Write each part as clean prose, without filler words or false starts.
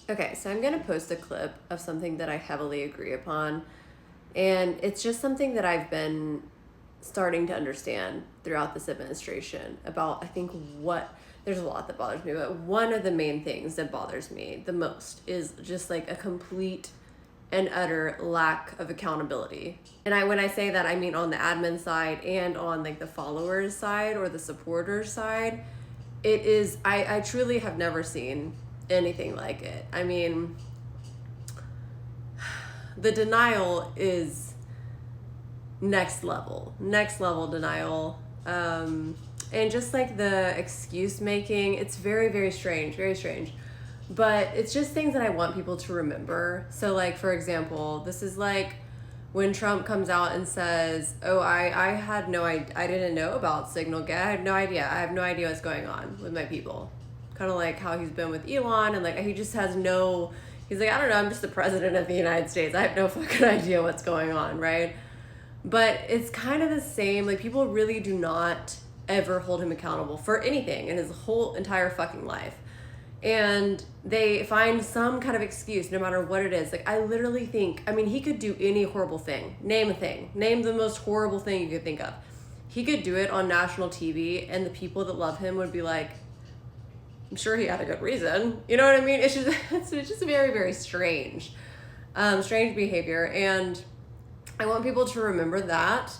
Okay, so I'm going to post a clip of something that I heavily agree upon. And it's just something that I've been starting to understand throughout this administration about, I think, there's a lot that bothers me, but one of the main things that bothers me the most is just like a complete and utter lack of accountability. And when I say that, I mean on the admin side and on like the followers side or the supporters side. It is, I truly have never seen anything like it. I mean, the denial is next level denial. And just like the excuse making, it's very, very strange, very strange. But it's just things that I want people to remember. So like, for example, this is like when Trump comes out and says, oh, I didn't know about Signal. I had no idea. I have no idea what's going on with my people. Kind of like how he's been with Elon, and like he just has he's like, I don't know, I'm just the president of the United States. I have no fucking idea what's going on, right? But it's kind of the same. Like, people really do not ever hold him accountable for anything in his whole entire fucking life. And they find some kind of excuse no matter what it is. Like, I literally think, I mean, he could do any horrible thing. Name a thing. Name the most horrible thing you could think of. He could do it on national TV, and the people that love him would be like, I'm sure he had a good reason. You know what I mean? It's just very, very strange. Strange behavior. And I want people to remember that.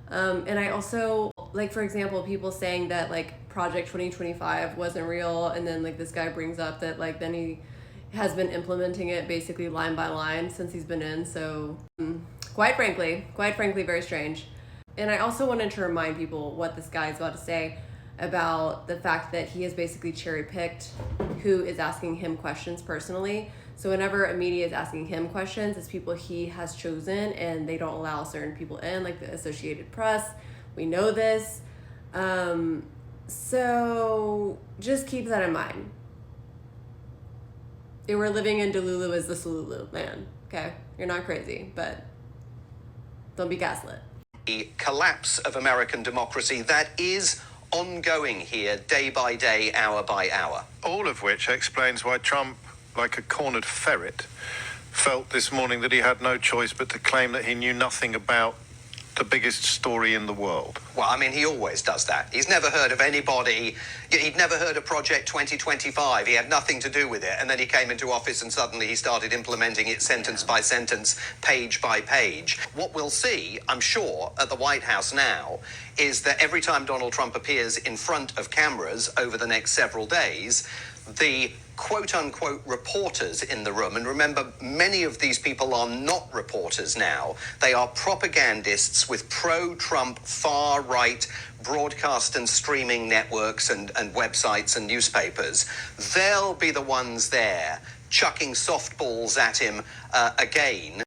And I also, like, for example, people saying that, like, Project 2025 wasn't real, and then, like, this guy brings up that, like, then he has been implementing it basically line by line since he's been in. So, quite frankly, very strange. And I also wanted to remind people what this guy is about to say about the fact that he has basically cherry-picked who is asking him questions personally. So whenever a media is asking him questions, it's people he has chosen, and they don't allow certain people in, like the Associated Press. We know this. So just keep that in mind. If we're living in Delulu as the Salulu, man. Okay? You're not crazy, but don't be gaslit. The collapse of American democracy that is ongoing here day by day, hour by hour. All of which explains why Trump, like a cornered ferret, felt this morning that he had no choice but to claim that he knew nothing about the biggest story in the world. Well, I mean, he always does that. He's never heard of anybody. He'd never heard of Project 2025. He had nothing to do with it. And then he came into office and suddenly he started implementing it sentence by sentence, page by page. What we'll see, I'm sure, at the White House now is that every time Donald Trump appears in front of cameras over the next several days, the quote-unquote reporters in the room, and remember, many of these people are not reporters now. They are propagandists with pro-Trump far-right broadcast and streaming networks and websites and newspapers. They'll be the ones there chucking softballs at him again.